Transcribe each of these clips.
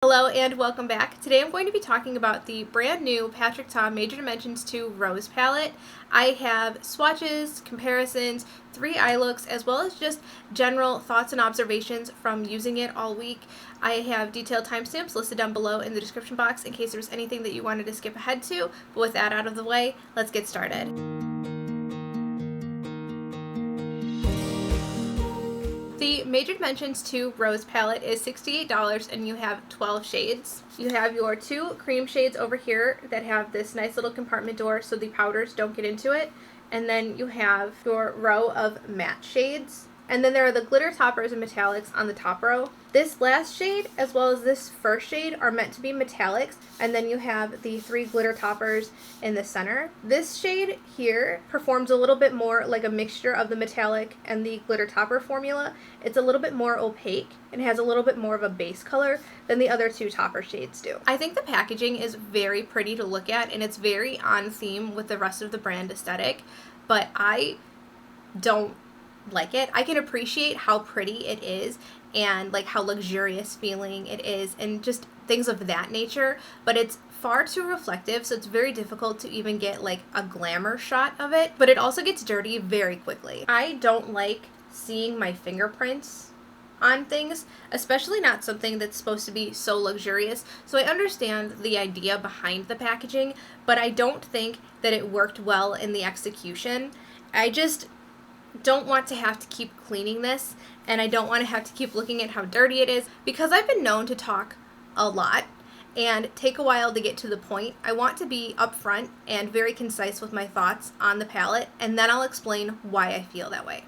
Hello and welcome back. Today I'm going to be talking about the brand new Patrick Ta Major Dimensions 2 Rose Palette. I have swatches, comparisons, 3 eye looks, as well as just general thoughts and observations from using it all week. I have detailed timestamps listed down below in the description box in case there's anything that you wanted to skip ahead to. But with that out of the way, let's get started. The Major Dimensions 2 Rose Palette is $68 and you have 12 shades. You have your 2 cream shades over here that have this nice little compartment door so the powders don't get into it. And then you have your row of matte shades. And then there are the glitter toppers and metallics on the top row. This last shade, as well as this first shade, are meant to be metallics, and then you have the 3 glitter toppers in the center. This shade here performs a little bit more like a mixture of the metallic and the glitter topper formula. It's a little bit more opaque and has a little bit more of a base color than the other 2 topper shades do. I think the packaging is very pretty to look at, and it's very on theme with the rest of the brand aesthetic, but I don't like it. I can appreciate how pretty it is and like how luxurious feeling it is and just things of that nature, but it's far too reflective, so it's very difficult to even get like a glamour shot of it, but it also gets dirty very quickly. I don't like seeing my fingerprints on things, especially not something that's supposed to be so luxurious. So I understand the idea behind the packaging, but I don't think that it worked well in the execution. I just don't want to have to keep cleaning this, and I don't want to have to keep looking at how dirty it is. Because I've been known to talk a lot and take a while to get to the point, I want to be upfront and very concise with my thoughts on the palette, and then I'll explain why I feel that way.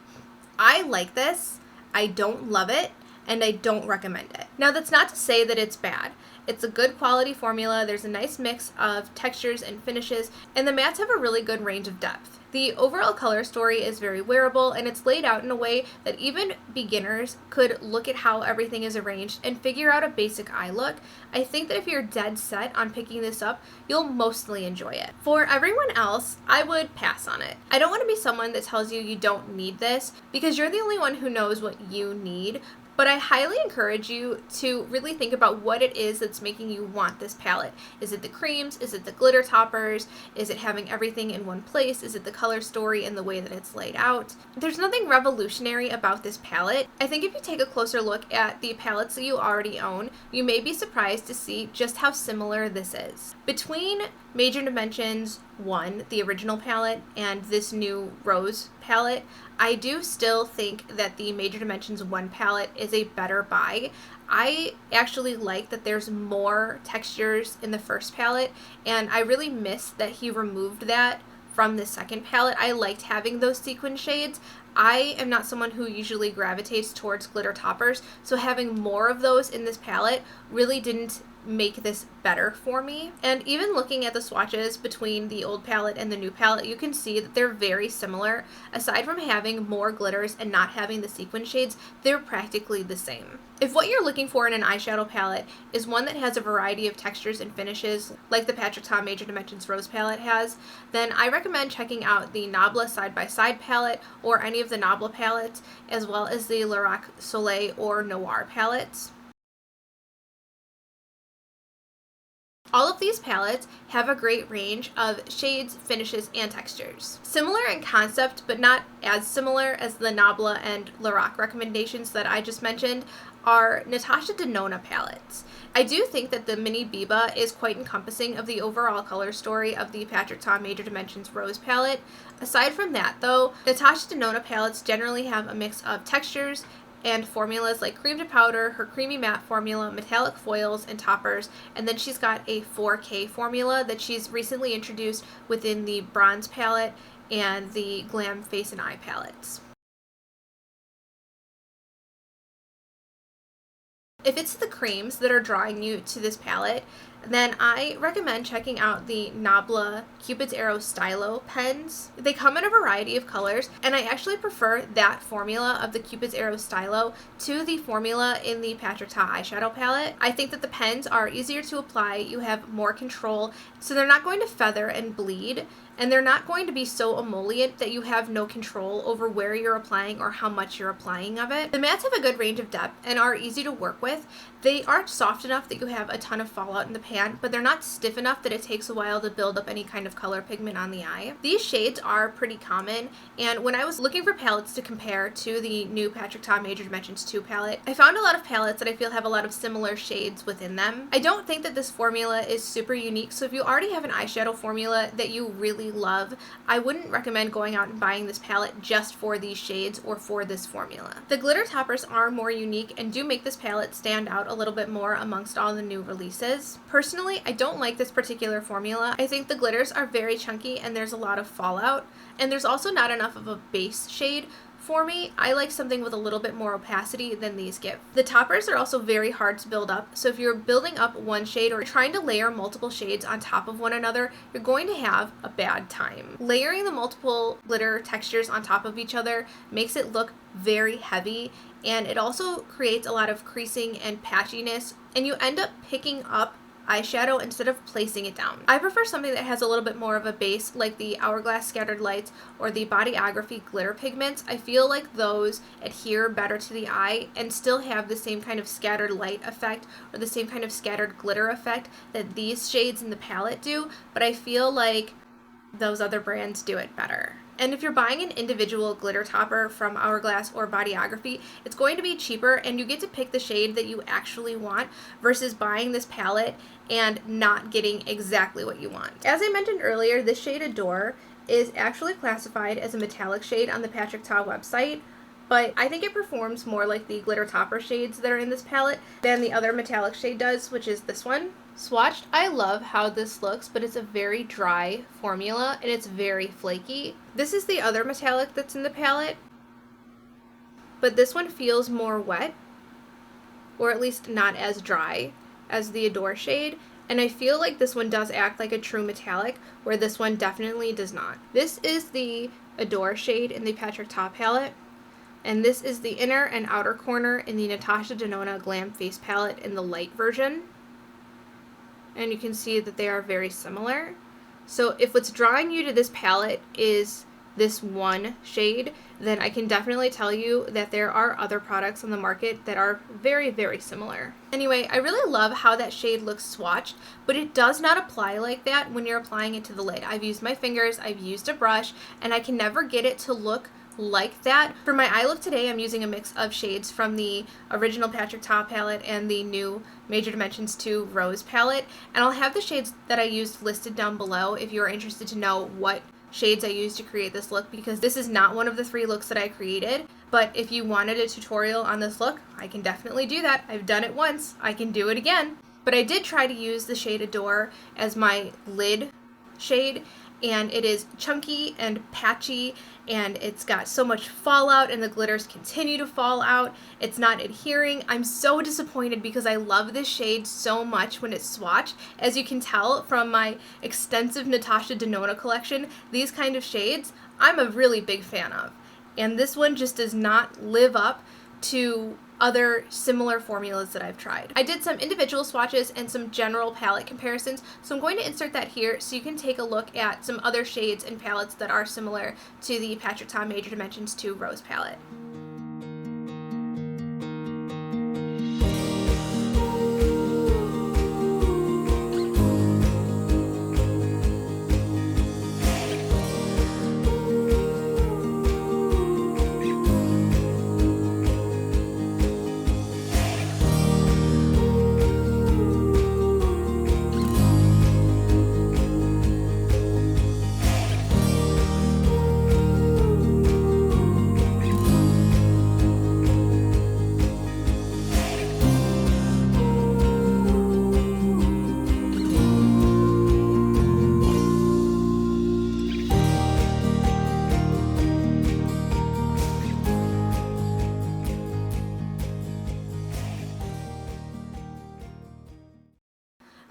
I like this, I don't love it, and I don't recommend it. Now that's not to say that it's bad. It's a good quality formula, there's a nice mix of textures and finishes, and the mattes have a really good range of depth. The overall color story is very wearable, and it's laid out in a way that even beginners could look at how everything is arranged and figure out a basic eye look. I think that if you're dead set on picking this up, you'll mostly enjoy it. For everyone else, I would pass on it. I don't want to be someone that tells you you don't need this, because you're the only one who knows what you need. But I highly encourage you to really think about what it is that's making you want this palette. Is it the creams? Is it the glitter toppers? Is it having everything in one place? Is it the color story and the way that it's laid out? There's nothing revolutionary about this palette. I think if you take a closer look at the palettes that you already own, you may be surprised to see just how similar this is. Between Major Dimensions 1, the original palette, and this new Rose palette, I do still think that the Major Dimensions 1 palette is a better buy. I actually like that there's more textures in the first palette, and I really miss that he removed that from the second palette. I liked having those sequin shades. I am not someone who usually gravitates towards glitter toppers, so having more of those in this palette really didn't make this better for me. And even looking at the swatches between the old palette and the new palette, you can see that they're very similar. Aside from having more glitters and not having the sequin shades, they're practically the same. If what you're looking for in an eyeshadow palette is one that has a variety of textures and finishes, like the Patrick Ta Major Dimensions Rose palette has, then I recommend checking out the Nabla Side by Side palette or any of the Nabla palettes, as well as the Lorac Soleil or Noir palettes. All of these palettes have a great range of shades, finishes, and textures. Similar in concept, but not as similar as the Nabla and Lorac recommendations that I just mentioned, are Natasha Denona palettes. I do think that the Mini Biba is quite encompassing of the overall color story of the Patrick Ta Major Dimensions Rose palette. Aside from that though, Natasha Denona palettes generally have a mix of textures and formulas like cream to powder, her creamy matte formula, metallic foils, and toppers, and then she's got a 4K formula that she's recently introduced within the bronze palette and the Glam Face and Eye palettes. If it's the creams that are drawing you to this palette, then I recommend checking out the Nabla Cupid's Arrow Stylo pens. They come in a variety of colors, and I actually prefer that formula of the Cupid's Arrow Stylo to the formula in the Patrick Ta eyeshadow palette. I think that the pens are easier to apply, you have more control, so they're not going to feather and bleed, and they're not going to be so emollient that you have no control over where you're applying or how much you're applying of it. The mattes have a good range of depth and are easy to work with. They aren't soft enough that you have a ton of fallout in the pan, but they're not stiff enough that it takes a while to build up any kind of color pigment on the eye. These shades are pretty common, and when I was looking for palettes to compare to the new Patrick Ta Major Dimensions 2 palette, I found a lot of palettes that I feel have a lot of similar shades within them. I don't think that this formula is super unique, so if you already have an eyeshadow formula that you really love, I wouldn't recommend going out and buying this palette just for these shades or for this formula. The glitter toppers are more unique and do make this palette stand out a little bit more amongst all the new releases. Personally, I don't like this particular formula. I think the glitters are very chunky and there's a lot of fallout, and there's also not enough of a base shade for me. I like something with a little bit more opacity than these give. The toppers are also very hard to build up, so if you're building up one shade or trying to layer multiple shades on top of one another, you're going to have a bad time. Layering the multiple glitter textures on top of each other makes it look very heavy, and it also creates a lot of creasing and patchiness, and you end up picking up eyeshadow instead of placing it down. I prefer something that has a little bit more of a base, like the Hourglass Scattered Lights or the Bodyography glitter pigments. I feel like those adhere better to the eye and still have the same kind of scattered light effect or the same kind of scattered glitter effect that these shades in the palette do, but I feel like those other brands do it better. And if you're buying an individual glitter topper from Hourglass or Bodyography, it's going to be cheaper and you get to pick the shade that you actually want versus buying this palette and not getting exactly what you want. As I mentioned earlier, this shade Adore is actually classified as a metallic shade on the Patrick Ta website, but I think it performs more like the glitter topper shades that are in this palette than the other metallic shade does, which is this one. Swatched, I love how this looks, but it's a very dry formula and it's very flaky. This is the other metallic that's in the palette, but this one feels more wet, or at least not as dry as the Adore shade, and I feel like this one does act like a true metallic, where this one definitely does not. This is the Adore shade in the Patrick Ta palette, and this is the inner and outer corner in the Natasha Denona Glam Face palette in the light version. And you can see that they are very similar. So if what's drawing you to this palette is this one shade, then I can definitely tell you that there are other products on the market that are very, very similar. Anyway, I really love how that shade looks swatched, but it does not apply like that when you're applying it to the lid. I've used my fingers, I've used a brush, and I can never get it to look like that. For my eye look today, I'm using a mix of shades from the original Patrick Ta palette and the new Major Dimensions 2 Rose palette, and I'll have the shades that I used listed down below if you're interested to know what shades I used to create this look, because this is not one of the 3 looks that I created, but if you wanted a tutorial on this look, I can definitely do that. I've done it once, I can do it again. But I did try to use the shade Adore as my lid shade, and it is chunky and patchy, and it's got so much fallout, and the glitters continue to fall out. It's not adhering. I'm so disappointed because I love this shade so much when it's swatched. As you can tell from my extensive Natasha Denona collection, these kind of shades I'm a really big fan of, and this one just does not live up to other similar formulas that I've tried. I did some individual swatches and some general palette comparisons, so I'm going to insert that here so you can take a look at some other shades and palettes that are similar to the Patrick Ta Major Dimensions 2 Rose palette.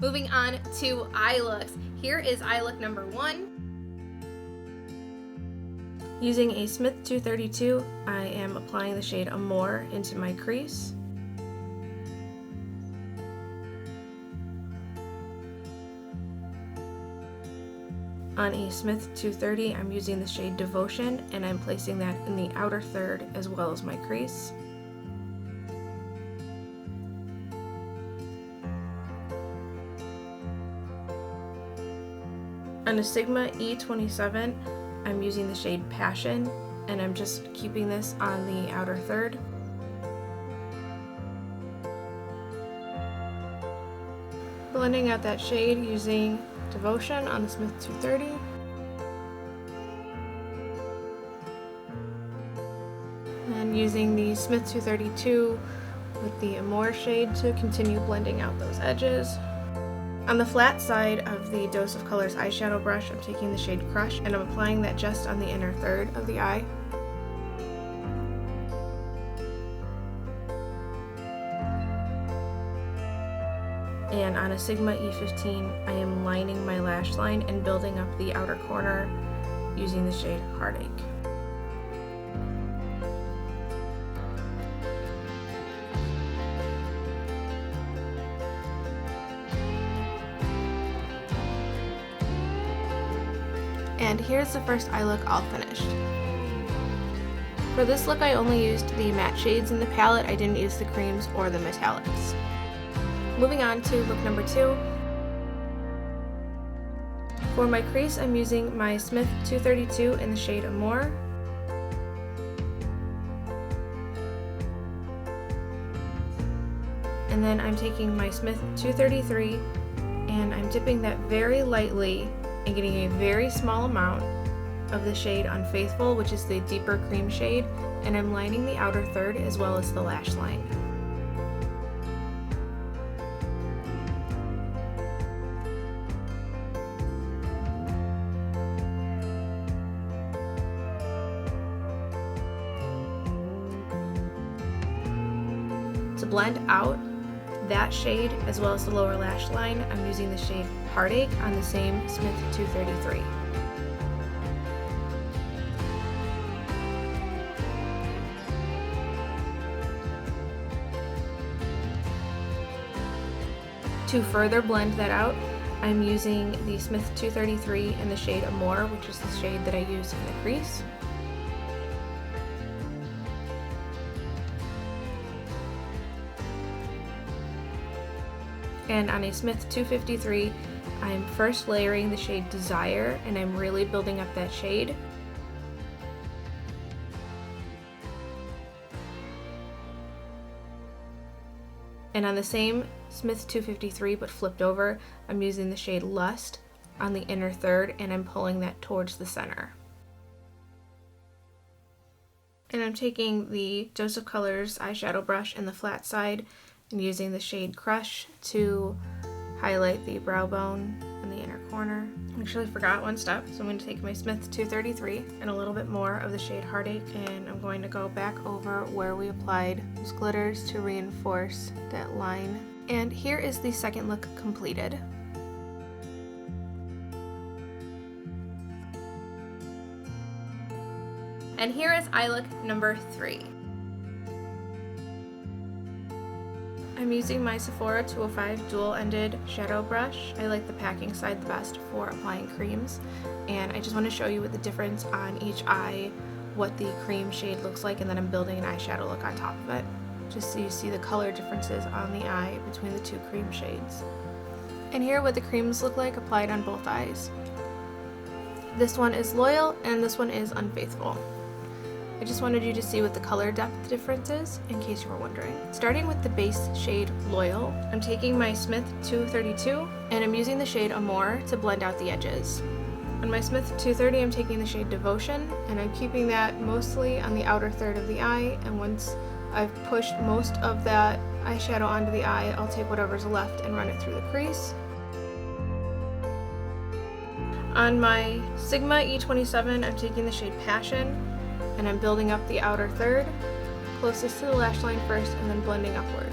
Moving on to eye looks. Here is eye look number 1. Using a Smith 232, I am applying the shade Amour into my crease. On a Smith 230, I'm using the shade Devotion, and I'm placing that in the outer third as well as my crease. On a Sigma E27, I'm using the shade Passion, and I'm just keeping this on the outer third. Blending out that shade using Devotion on the Smith 230. And using the Smith 232 with the Amour shade to continue blending out those edges. On the flat side of the Dose of Colors eyeshadow brush, I'm taking the shade Crush, and I'm applying that just on the inner third of the eye. And on a Sigma E15, I am lining my lash line and building up the outer corner using the shade Heartache. And here's the first eye look all finished. For this look I only used the matte shades in the palette, I didn't use the creams or the metallics. Moving on to look number 2. For my crease I'm using my Smith 232 in the shade Amour. And then I'm taking my Smith 233 and I'm dipping that very lightly and getting a very small amount of the shade Unfaithful, which is the deeper cream shade, and I'm lining the outer third as well as the lash line. To blend out that shade as well as the lower lash line, I'm using the shade Heartache on the same Smith 233. To further blend that out, I'm using the Smith 233 in the shade Amour, which is the shade that I use in the crease. And on a Smith 253, I'm first layering the shade Desire, and I'm really building up that shade. And on the same Smith 253 but flipped over, I'm using the shade Lust on the inner third, and I'm pulling that towards the center. And I'm taking the Dose of Colors eyeshadow brush in the flat side and using the shade Crush to highlight the brow bone in the inner corner. I actually forgot one step, so I'm going to take my Smith 233 and a little bit more of the shade Heartache, and I'm going to go back over where we applied those glitters to reinforce that line. And here is the second look completed. And here is eye look number 3. I'm using my Sephora 205 dual-ended shadow brush. I like the packing side the best for applying creams, and I just want to show you with the difference on each eye what the cream shade looks like, and then I'm building an eyeshadow look on top of it, just so you see the color differences on the eye between the two cream shades. And here what the creams look like applied on both eyes. This one is Loyal and this one is Unfaithful. I just wanted you to see what the color depth difference is, in case you were wondering. Starting with the base shade Loyal, I'm taking my Smith 232 and I'm using the shade Amour to blend out the edges. On my Smith 230, I'm taking the shade Devotion, and I'm keeping that mostly on the outer third of the eye, and once I've pushed most of that eyeshadow onto the eye, I'll take whatever's left and run it through the crease. On my Sigma E27, I'm taking the shade Passion, and I'm building up the outer third, closest to the lash line first, and then blending upward.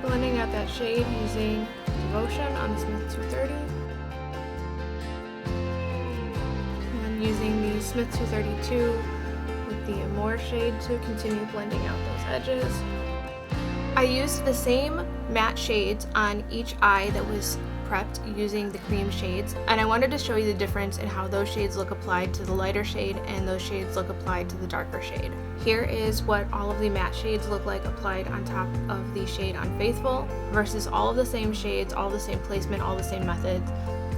blending out that shade using Devotion on the Smith 230. And using the Smith 232 with the Amore shade to continue blending out those edges. I used the same matte shades on each eye that was prepped using the cream shades, and I wanted to show you the difference in how those shades look applied to the lighter shade and those shades look applied to the darker shade. Here is what all of the matte shades look like applied on top of the shade Unfaithful versus all of the same shades, all the same placement, all the same methods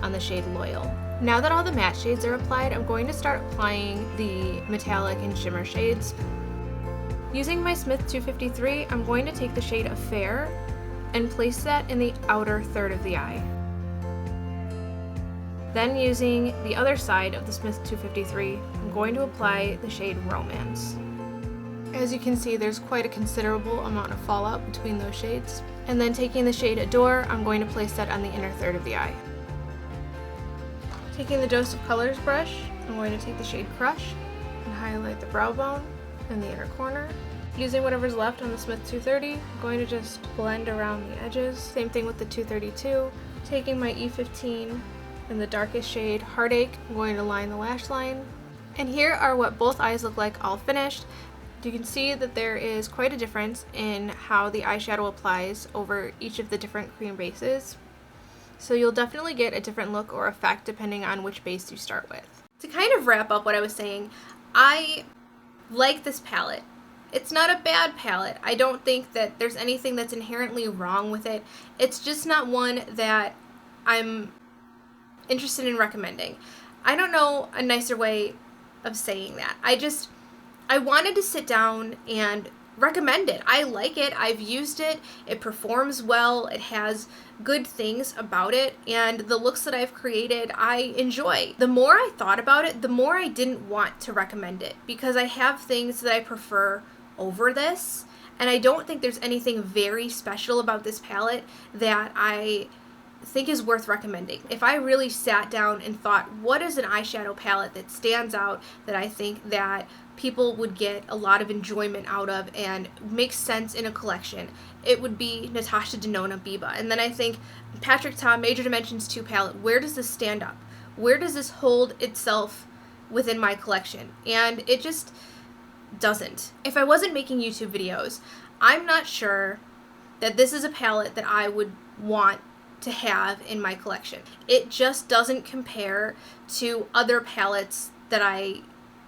on the shade Loyal. Now that all the matte shades are applied, I'm going to start applying the metallic and shimmer shades. Using my Smith 253, I'm going to take the shade Affair and place that in the outer third of the eye. Then using the other side of the Smith 253, I'm going to apply the shade Romance. As you can see, there's quite a considerable amount of fallout between those shades. And then taking the shade Adore, I'm going to place that on the inner third of the eye. Taking the Dose of Colors brush, I'm going to take the shade Crush and highlight the brow bone and the inner corner. Using whatever's left on the Smith 230, I'm going to just blend around the edges. Same thing with the 232. Taking my E15 in the darkest shade Heartache, I'm going to line the lash line. And here are what both eyes look like all finished. You can see that there is quite a difference in how the eyeshadow applies over each of the different cream bases. So you'll definitely get a different look or effect depending on which base you start with. To kind of wrap up what I was saying, I like this palette. It's not a bad palette. I don't think that there's anything that's inherently wrong with it. It's just not one that I'm interested in recommending. I don't know a nicer way of saying that. I wanted to sit down and recommend it. I like it. I've used it. It performs well. It has good things about it, and the looks that I've created I enjoy. The more I thought about it, the more I didn't want to recommend it because I have things that I prefer over this, and I don't think there's anything very special about this palette that I think is worth recommending. If I really sat down and thought, what is an eyeshadow palette that stands out that I think that people would get a lot of enjoyment out of and makes sense in a collection, it would be Natasha Denona Biba. And then I think Patrick Ta Major Dimensions 2 palette, where does this stand up? Where does this hold itself within my collection? And it just doesn't. If I wasn't making YouTube videos, I'm not sure that this is a palette that I would want to have in my collection. It just doesn't compare to other palettes that I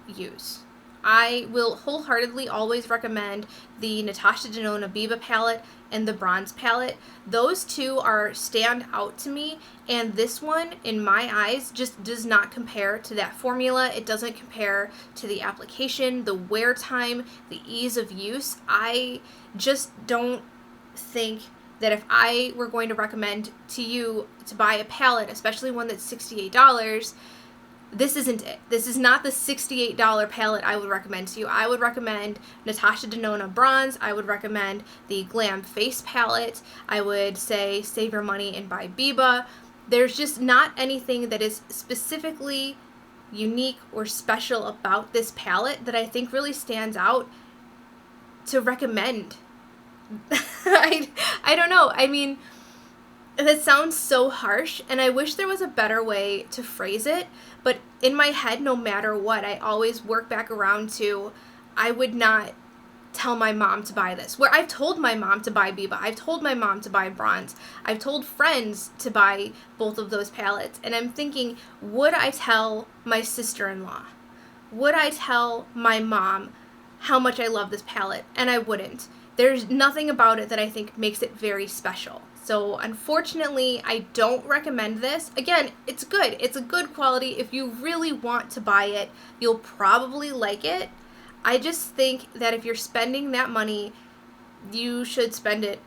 use. I will wholeheartedly always recommend the Natasha Denona Biba palette and the Bronze palette. Those two stand out to me, and this one, in my eyes, just does not compare to that formula. It doesn't compare to the application, the wear time, the ease of use. I just don't think that if I were going to recommend to you to buy a palette, especially one that's $68, this isn't it. This is not the $68 palette I would recommend to you. I would recommend Natasha Denona Bronze. I would recommend the Glam Face palette. I would say save your money and buy Biba. There's just not anything that is specifically unique or special about this palette that I think really stands out to recommend. I don't know. I mean, that sounds so harsh, and I wish there was a better way to phrase it, but in my head, no matter what, I always work back around to, I would not tell my mom to buy this. Where I've told my mom to buy Biba, I've told my mom to buy Bronze, I've told friends to buy both of those palettes, and I'm thinking, would I tell my sister-in-law? Would I tell my mom how much I love this palette? And I wouldn't. There's nothing about it that I think makes it very special. So unfortunately, I don't recommend this. Again, it's good. It's a good quality. If you really want to buy it, you'll probably like it. I just think that if you're spending that money, you should spend it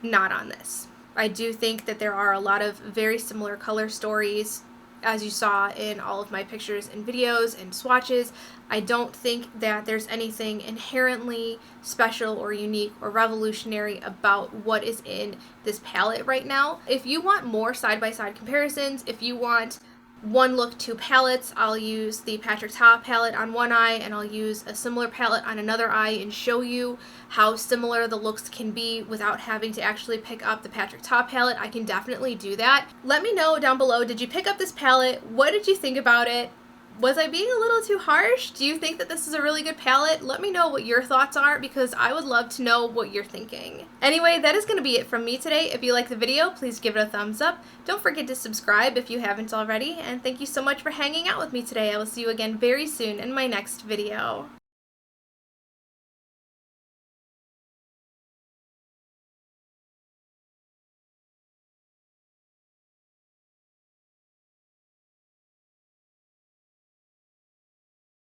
not on this. I do think that there are a lot of very similar color stories, as you saw in all of my pictures and videos and swatches. I don't think that there's anything inherently special or unique or revolutionary about what is in this palette right now. If you want more side-by-side comparisons, if you want one look two palettes. I'll use the Patrick Ta palette on one eye, and I'll use a similar palette on another eye and show you how similar the looks can be without having to actually pick up the Patrick Ta palette. I can definitely do that. Let me know down below, did you pick up this palette? What did you think about it? Was I being a little too harsh? Do you think that this is a really good palette? Let me know what your thoughts are, because I would love to know what you're thinking. Anyway, that is going to be it from me today. If you like the video, please give it a thumbs up. Don't forget to subscribe if you haven't already. And thank you so much for hanging out with me today. I will see you again very soon in my next video.